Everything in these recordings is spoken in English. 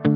Hi,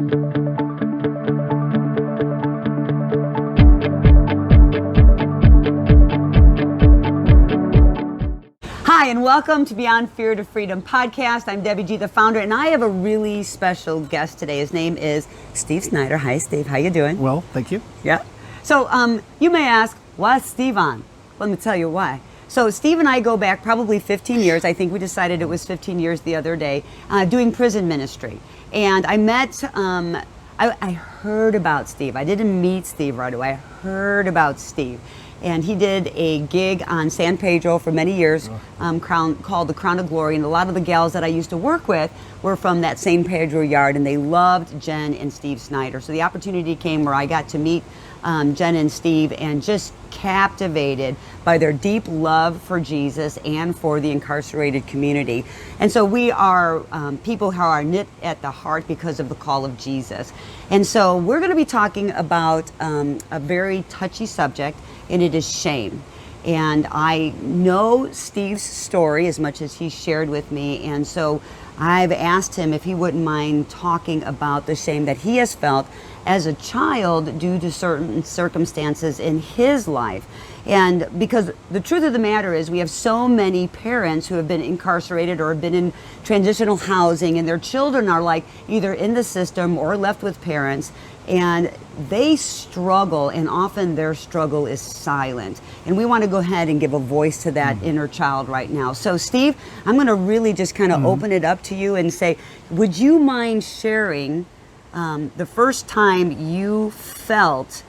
and welcome to Beyond Fear to Freedom podcast. I'm Debbie G, the founder, and I have a really special guest today. His name is Steve Snyder. Hi, Steve. How you doing? Well, thank you. Yeah. So you may ask, why is Steve on? Let me tell you why. So Steve and I go back probably 15 years. I think we decided it was 15 years the other day, doing prison ministry. And I met, I heard about Steve. I didn't meet Steve right away. I heard about Steve. And he did a gig on San Pedro for many years called the Crown of Glory. And a lot of the gals that I used to work with were from that San Pedro yard, and they loved Jen and Steve Snyder. So the opportunity came where I got to meet Jen and Steve, and just captivated by their deep love for Jesus and for the incarcerated community. And so we are people who are knit at the heart because of the call of Jesus. And so we're going to be talking about a very touchy subject, and it is shame. And I know Steve's story as much as he shared with me, and so I've asked him if he wouldn't mind talking about the shame that he has felt as a child due to certain circumstances in his life. And because the truth of the matter is, we have so many parents who have been incarcerated or have been in transitional housing, and their children are like either in the system or left with parents, and they struggle, and often their struggle is silent. And we want to go ahead and give a voice to that inner child right now. So Steve, I'm going to really just kind of open it up to you and say, would you mind sharing the first time you felt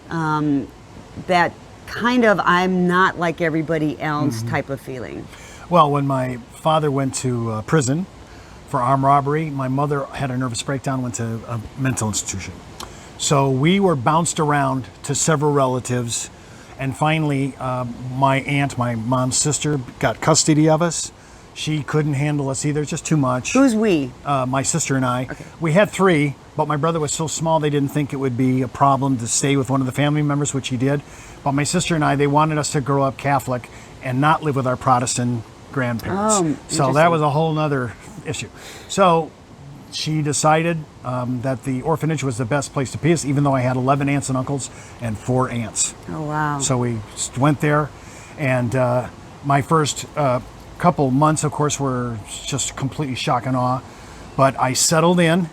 that kind of I'm not like everybody else type of feeling? Well, when my father went to prison for armed robbery, my mother had a nervous breakdown, went to a mental institution. So we were bounced around to several relatives, and finally my aunt, my mom's sister, got custody of us. She couldn't handle us either, just too much. Who's we? My sister and I. Okay. We had three, but my brother was so small they didn't think it would be a problem to stay with one of the family members, which he did. But my sister and I, they wanted us to grow up Catholic and not live with our Protestant grandparents. Oh, so that was a whole nother issue. So she decided that the orphanage was the best place to be us, even though I had 11 aunts and uncles and 4 aunts. Oh, wow. So we went there, and my first couple months, of course, were just completely shock and awe. But I settled in,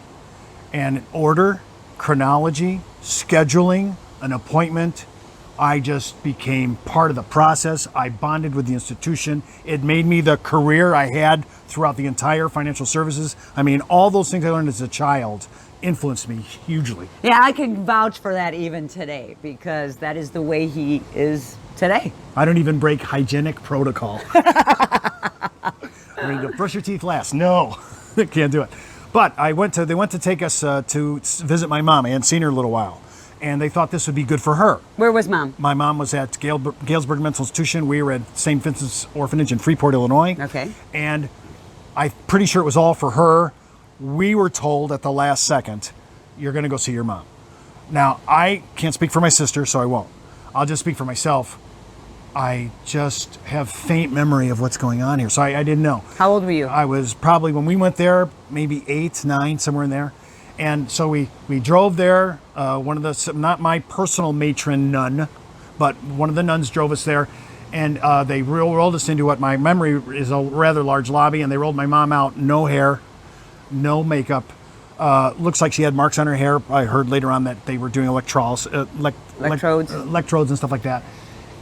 and order, chronology, scheduling, an appointment, I just became part of the process. I bonded with the institution. It made me the career I had throughout the entire financial services. I mean, all those things I learned as a child influenced me hugely. Yeah, I can vouch for that even today, because that is the way he is today. I don't even break hygienic protocol. I mean, brush your teeth last. No, can't do it. But they went to take us to visit my mom. I hadn't seen her in a little while. And they thought this would be good for her. Where was Mom? My mom was at Galesburg Mental Institution. We were at St. Vincent's Orphanage in Freeport, Illinois. Okay. And I'm pretty sure it was all for her. We were told at the last second, you're going to go see your mom. Now, I can't speak for my sister, so I won't. I'll just speak for myself. I just have faint memory of what's going on here, so I didn't know. How old were you? I was probably, when we went there, maybe 8, 9, somewhere in there. And so we drove there. One of the, not my personal matron nun, but one of the nuns drove us there. And they rolled us into what my memory is a rather large lobby. And they rolled my mom out, no hair, no makeup. Looks like she had marks on her hair. I heard later on that they were doing electrodes and stuff like that.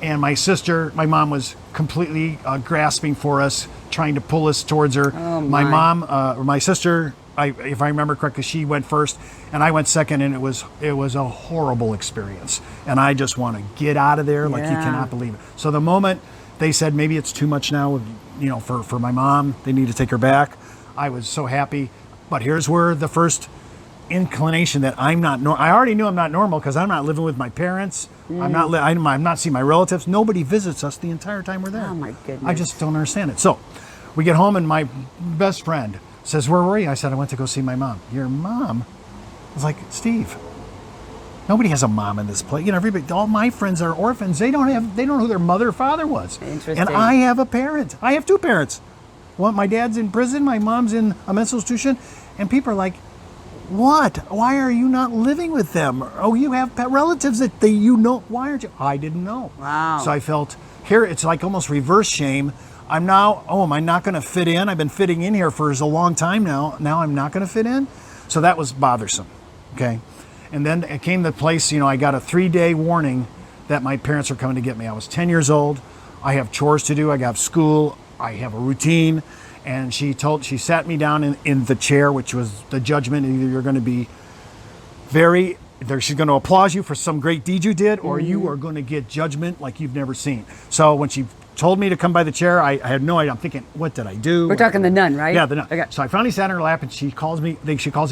And my sister, my mom was completely grasping for us, trying to pull us towards her. Oh, my sister, if I remember correctly, she went first and I went second, and it was a horrible experience. And I just want to get out of there like you cannot believe it. So the moment they said maybe it's too much now, for my mom, they need to take her back, I was so happy. But here's where the first inclination that I'm not normal. I already knew I'm not normal because I'm not living with my parents. I'm not seeing my relatives. Nobody visits us the entire time we're there. Oh my goodness. I just don't understand it. So we get home and my best friend says, "Where were you?" I said, "I went to go see my mom." "Your mom?" I was like, "Steve, nobody has a mom in this place. Everybody, all my friends are orphans. They don't know who their mother or father was." Interesting. And I have a parent. I have 2 parents. One, my dad's in prison. My mom's in a mental institution. And people are like, What? Why are you not living with them? Oh, you have pet relatives that you know. Why aren't you? I didn't know. Wow. So I felt here, it's like almost reverse shame. I'm now, am I not going to fit in? I've been fitting in here for a long time now. Now I'm not going to fit in? So that was bothersome. Okay. And then it came to the place, I got a 3-day warning that my parents are coming to get me. I was 10 years old. I have chores to do. I got school. I have a routine. And she sat me down in the chair, which was the judgment. Either you're going to be she's going to applaud you for some great deed you did, or you are going to get judgment like you've never seen. So when she told me to come by the chair, I had no idea. I'm thinking, what did I do? We're talking the nun, right? Yeah, the nun. Okay. So I finally sat in her lap, and she calls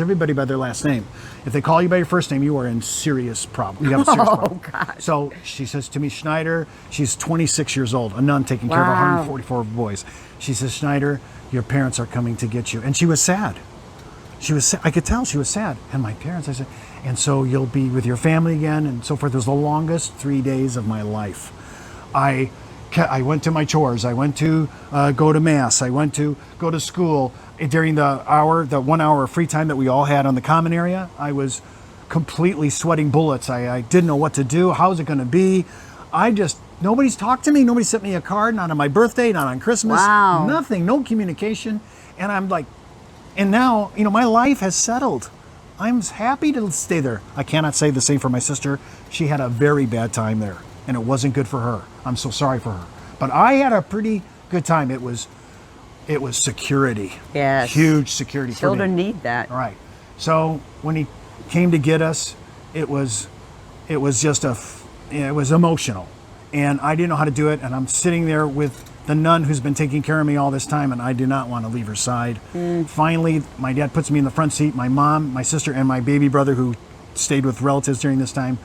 everybody by their last name. If they call you by your first name, you are in serious problem. You have a serious problem. God. So she says to me, Schneider, she's 26 years old, a nun taking care of 144 boys. She says, Schneider, your parents are coming to get you. And she was sad. I could tell she was sad. And my parents, I said, and so you'll be with your family again and so forth. It was the longest 3 days of my life. I went to my chores. I went to go to mass. I went to go to school. During the 1 hour of free time that we all had on the common area, I was completely sweating bullets. I didn't know what to do. How's it going to be? Nobody's talked to me. Nobody sent me a card, not on my birthday, not on Christmas. Wow. Nothing, no communication. And I'm like, and now, my life has settled. I'm happy to stay there. I cannot say the same for my sister. She had a very bad time there, and it wasn't good for her. I'm so sorry for her. But I had a pretty good time. It was security. Yes. Huge security for me. Children need that. All right. So when he came to get us, it was emotional. And I didn't know how to do it. And I'm sitting there with the nun who's been taking care of me all this time, and I do not want to leave her side. Finally, my dad puts me in the front seat, my mom, my sister, and my baby brother who stayed with relatives during this time.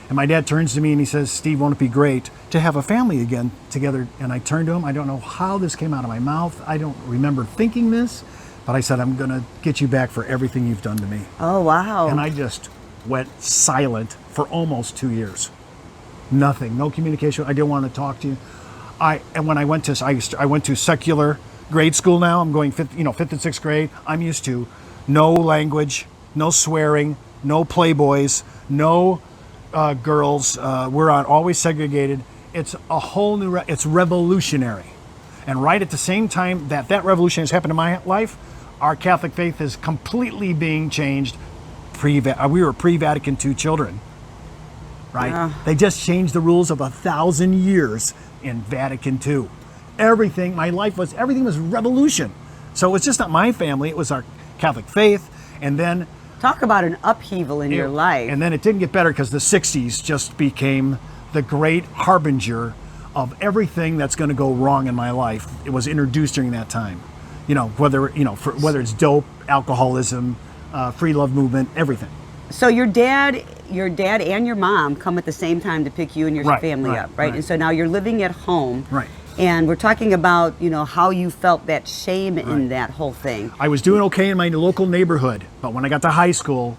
And my dad turns to me and he says, Steve, won't it be great to have a family again together? And I turned to him. I don't know how this came out of my mouth. I don't remember thinking this, but I said, I'm going to get you back for everything you've done to me. Oh, wow. And I just went silent for almost 2 years. Nothing, no communication. I didn't want to talk to you. And when I went to secular grade school now. I'm going fifth and sixth grade. I'm used to no language, no swearing, no playboys, no girls. We're always segregated. It's a whole new. It's revolutionary, and right at the same time that revolution has happened in my life, our Catholic faith is completely being changed. We were pre-Vatican II children. Right? Yeah. They just changed the rules of 1,000 years in Vatican II. Everything was revolution. So it's just not my family, it was our Catholic faith. And then talk about an upheaval in your life. And then it didn't get better because the 60s just became the great harbinger of everything that's going to go wrong in my life. It was introduced during that time. Whether it's dope, alcoholism, free love movement, everything. So your dad and your mom come at the same time to pick you and your family up, right? And so now you're living at home. Right. And we're talking about, how you felt that shame in that whole thing. I was doing okay in my local neighborhood, but when I got to high school,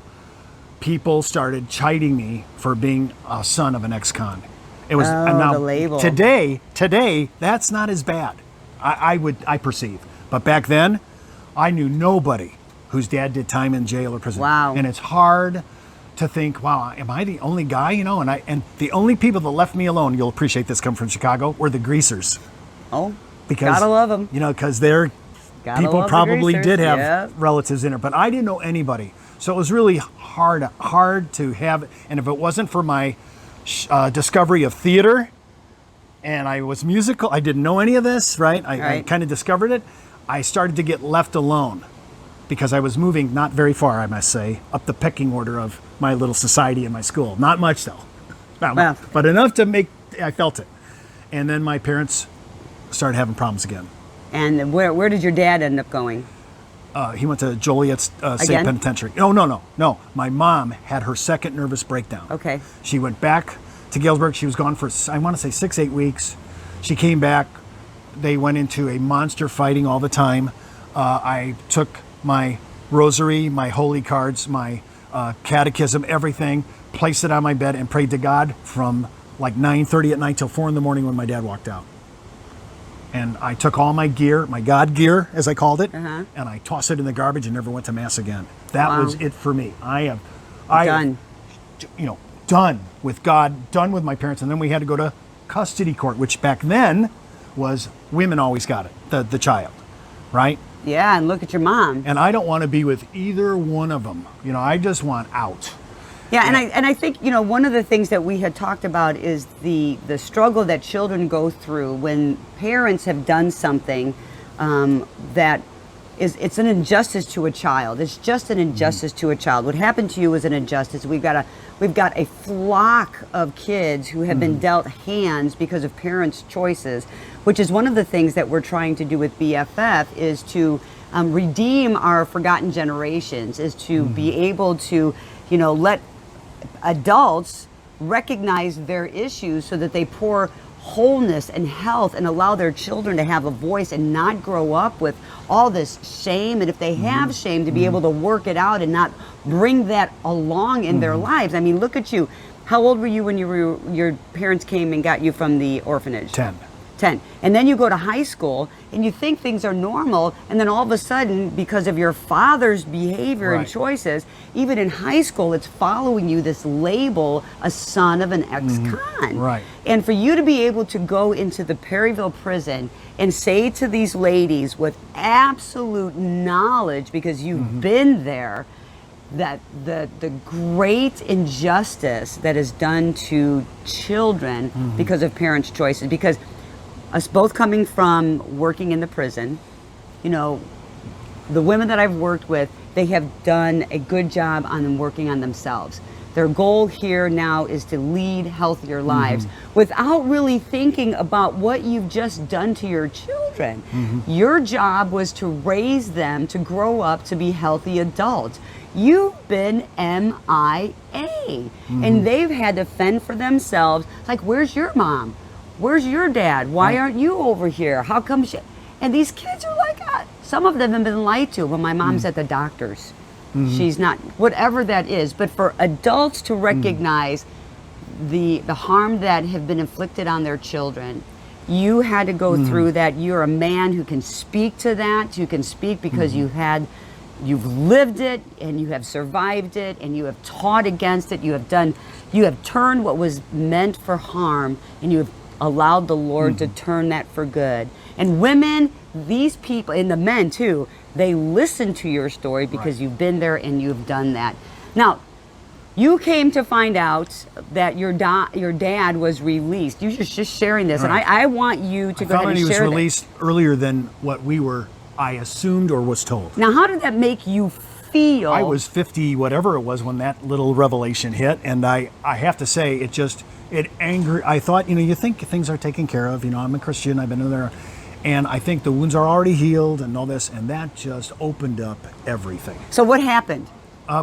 people started chiding me for being a son of an ex-con. It was now, the label. Today, that's not as bad. I perceive. But back then, I knew nobody whose dad did time in jail or prison. Wow. And it's hard to think, wow, am I the only guy? And the only people that left me alone, you'll appreciate this, come from Chicago, were the greasers. Oh, because gotta love them. Because people probably did have relatives in it, but I didn't know anybody. So it was really hard to have. And if it wasn't for my discovery of theater, and I was musical, I didn't know any of this, right? I kind of discovered it. I started to get left alone because I was moving not very far, I must say, up the pecking order of my little society in my school. Not much though, but enough to I felt it. And then my parents started having problems again. And where did your dad end up going? He went to Joliet State Penitentiary. No. My mom had her second nervous breakdown. Okay. She went back to Galesburg. She was gone for, I want to say 6-8 weeks. She came back. They went into a monster fighting all the time. I took my rosary, my holy cards, my catechism, everything, placed it on my bed and prayed to God from like 9:30 at night till 4 in the morning when my dad walked out. And I took all my gear, my God gear, as I called it, Uh-huh. and I tossed it in the garbage and never went to mass again. That Wow. was it for me. I Done. Done with God, done with my parents. And then we had to go to custody court, which back then was women always got it, the child, right? Yeah, and look at your mom. And I don't want to be with either one of them. I just want out. Yeah, and I think one of the things that we had talked about is the struggle that children go through when parents have done something that it's an injustice to a child. It's just an injustice to a child. What happened to you is an injustice. We've got a flock of kids who have been dealt hands because of parents' choices, which is one of the things that we're trying to do with BFF is to redeem our forgotten generations, is to be able to let adults recognize their issues so that they pour wholeness and health and allow their children to have a voice and not grow up with all this shame. And if they have shame, to be able to work it out and not bring that along in their lives. I mean, look at you. How old were you when your parents came and got you from the orphanage? 10. 10. And then you go to high school and you think things are normal, and then all of a sudden, because of your father's behavior and Right. choices, even in high school, it's following you, this label, a son of an ex-con. Right. And for you to be able to go into the Perryville prison and say to these ladies with absolute knowledge, because you've been there, that the great injustice that is done to children because of parents' choices, because us both coming from working in the prison, the women that I've worked with, they have done a good job on them working on themselves. Their goal here now is to lead healthier lives without really thinking about what you've just done to your children. Your job was to raise them to grow up to be healthy adults. You've been MIA, and they've had to fend for themselves. Like, where's your mom? Where's your dad? Why aren't you over here? How come she... And these kids are like, some of them have been lied to. Well, my mom's at the doctor's. She's not, whatever that is. But for adults to recognize the harm that have been inflicted on their children, you had to go through that. You're a man who can speak to that. You can speak because you've lived it and you have survived it and you have taught against it. You have turned what was meant for harm, and you have allowed the Lord to turn that for good. And women, these people, and the men too, they listen to your story because you've been there and you've done that. Now, you came to find out that your dad was released. You were just sharing this, and I want you to go ahead and share he was that. released earlier than what I assumed or was told. Now, how did that make you feel? I was 50, whatever it was, when that little revelation hit, and I have to say, it angered. I thought, you think things are taken care of. I'm a Christian. I've been in there, and I think the wounds are already healed and all this, and that just opened up everything. So what happened?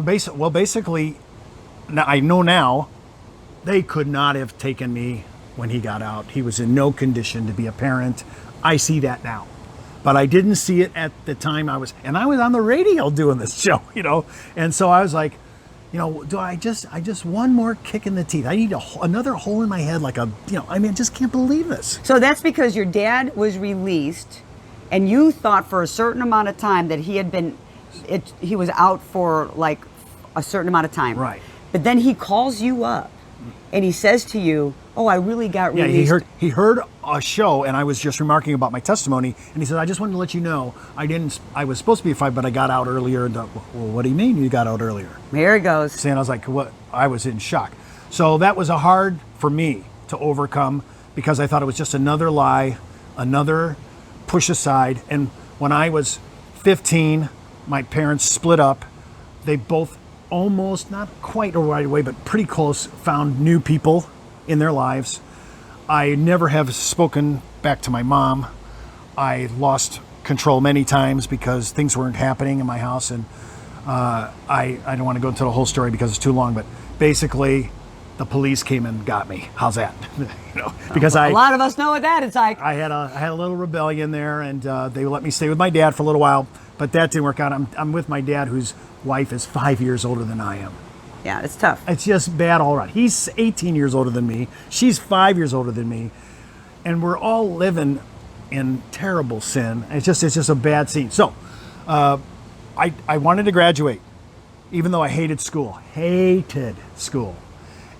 Basically, now I know now, they could not have taken me when he got out. He was in no condition to be a parent. I see that now. But I didn't see it at the time I was on the radio doing this show, and so I was like, do I just one more kick in the teeth? I need another hole in my head, like I just can't believe this. So that's because your dad was released, and you thought for a certain amount of time that he was out for like a certain amount of time. Right. But then he calls you up, and he says to you, "Oh, I really got released." Yeah, he heard a show, and I was just remarking about my testimony, and he said, "I just wanted to let you know, I was supposed to be 5, but I got out earlier." And well, what do you mean you got out earlier? Here it goes. And I was like, what? I was in shock. So that was hard for me to overcome, because I thought it was just another lie, another push aside. And when I was 15, my parents split up. They both almost, not quite right away, but pretty close, found new people in their lives. I never have spoken back to my mom. I lost control many times because things weren't happening in my house, and I don't want to go into the whole story because it's too long, but basically the police came and got me. How's that? Because a lot of us know what that is like. I had a little rebellion there, and they let me stay with my dad for a little while, but that didn't work out. I'm with my dad, whose wife is 5 years older than I am. Yeah, it's tough. It's just bad all around. He's 18 years older than me. She's 5 years older than me. And we're all living in terrible sin. It's just a bad scene. So I wanted to graduate, even though I hated school.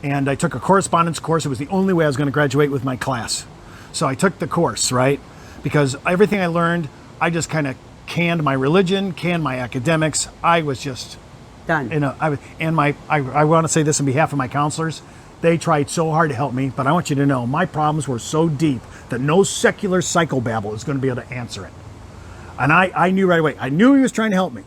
And I took a correspondence course. It was the only way I was going to graduate with my class. So I took the course, right? Because everything I learned, I just kind of canned my religion, canned my academics. I was just Done. I want to say this on behalf of my counselors. They tried so hard to help me, but I want you to know my problems were so deep that no secular psychobabble is going to be able to answer it. And I knew right away. I knew he was trying to help me,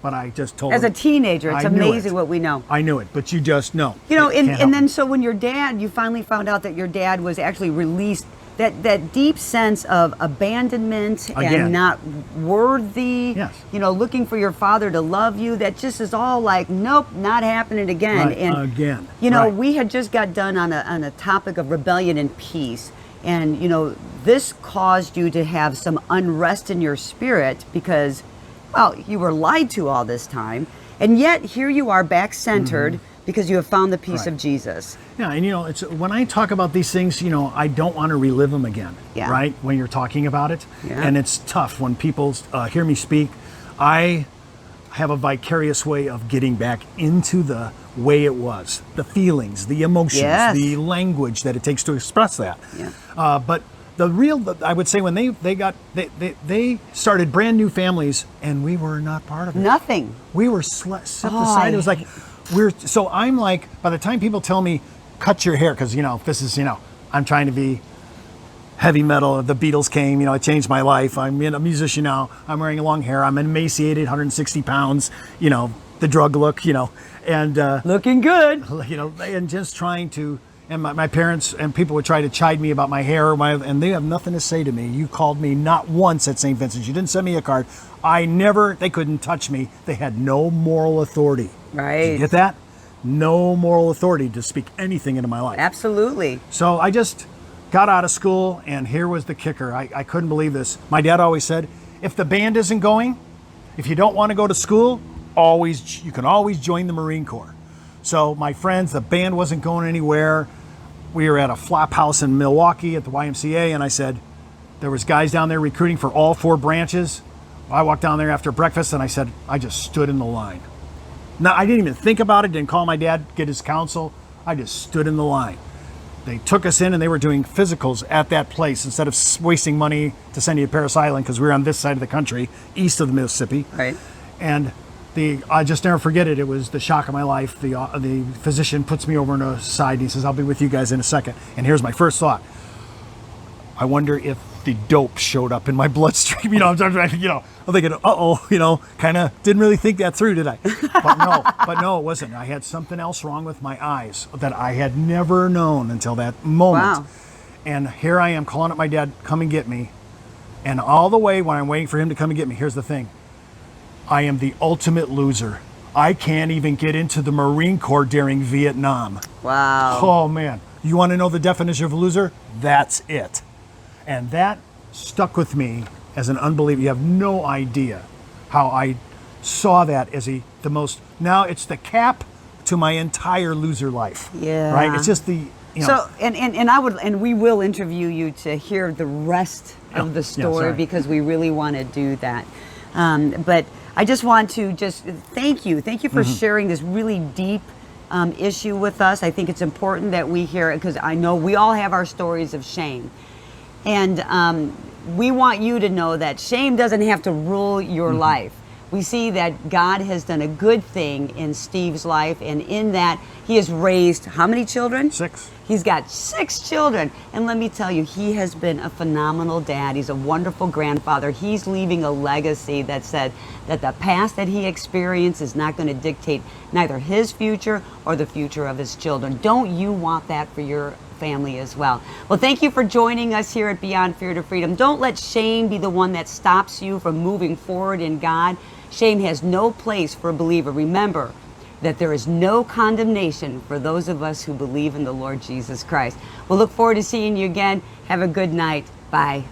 but I just told him. As a teenager, it's I knew amazing it. what we know. I knew it, but you just know. You know, It can't and help then me. so when your dad, you finally found out that your dad was actually released, that deep sense of abandonment Again. and not worthy, Yes. you know, looking for your father to love you, that just is all like, nope, not happening again. Right, And again, you know, right. we had just got done on a topic of rebellion and peace. And, you know, this caused you to have some unrest in your spirit because, well, you were lied to all this time. And yet here you are back centered because you have found the peace Right. of Jesus. Yeah, and you know, it's when I talk about these things, you know, I don't want to relive them again. Yeah. Right? When you're talking about it, Yeah. and it's tough when people hear me speak. I have a vicarious way of getting back into the way it was, the feelings, the emotions, Yes. the language that it takes to express that. Yeah. But the real, I would say, when they started brand new families, and we were not part of it. Nothing. We were set Oh, aside. It was like so I'm like, by the time people tell me cut your hair, because you know this is, you know, I'm trying to be heavy metal. The Beatles came, you know, it changed my life. I'm a musician now. I'm wearing long hair. I'm emaciated, 160 pounds. You know, the drug look. You know, and Looking good. you know, and just trying to. And my parents and people would try to chide me about my hair, and they have nothing to say to me. You called me not once at St. Vincent's. You didn't send me a card. They couldn't touch me. They had no moral authority. Right. Did you get that? No moral authority to speak anything into my life. Absolutely. So I just got out of school, and here was the kicker. I couldn't believe this. My dad always said, if the band isn't going, if you don't want to go to school, you can always join the Marine Corps. So my friends, the band wasn't going anywhere. We were at a flop house in Milwaukee at the YMCA, and I said, there was guys down there recruiting for all 4 branches. I walked down there after breakfast, and I said, I just stood in the line. Now, I didn't even think about it, didn't call my dad, get his counsel. I just stood in the line. They took us in, and they were doing physicals at that place instead of wasting money to send you to Parris Island, because we were on this side of the country, east of the Mississippi. Right. And I just never forget it. It was the shock of my life. The physician puts me over on a side, and he says, I'll be with you guys in a second. And here's my first thought. I wonder if the dope showed up in my bloodstream. You know, I'm thinking, you know, kind of didn't really think that through, did I? But no, it wasn't. I had something else wrong with my eyes that I had never known until that moment. Wow. And here I am calling up my dad, come and get me. And all the way when I'm waiting for him to come and get me, here's the thing. I am the ultimate loser. I can't even get into the Marine Corps during Vietnam. Wow. Oh, man. You want to know the definition of a loser? That's it. And that stuck with me as an unbeliever. You have no idea how I saw that as the most. Now it's the cap to my entire loser life. Yeah. Right? It's just the. You know, So and we will interview you to hear the rest of the story sorry. because we really want to do that. But I just want to thank you for sharing this really deep issue with us. I think it's important that we hear it because I know we all have our stories of shame, and we want you to know that shame doesn't have to rule your life. We see that God has done a good thing in Steve's life, and in that he has raised how many children? 6. He's got 6 children. And let me tell you, he has been a phenomenal dad. He's a wonderful grandfather. He's leaving a legacy that said that the past that he experienced is not going to dictate neither his future or the future of his children. Don't you want that for your family as well? Well, thank you for joining us here at Beyond Fear to Freedom. Don't let shame be the one that stops you from moving forward in God. Shame has no place for a believer. Remember that there is no condemnation for those of us who believe in the Lord Jesus Christ. We'll look forward to seeing you again. Have a good night. Bye.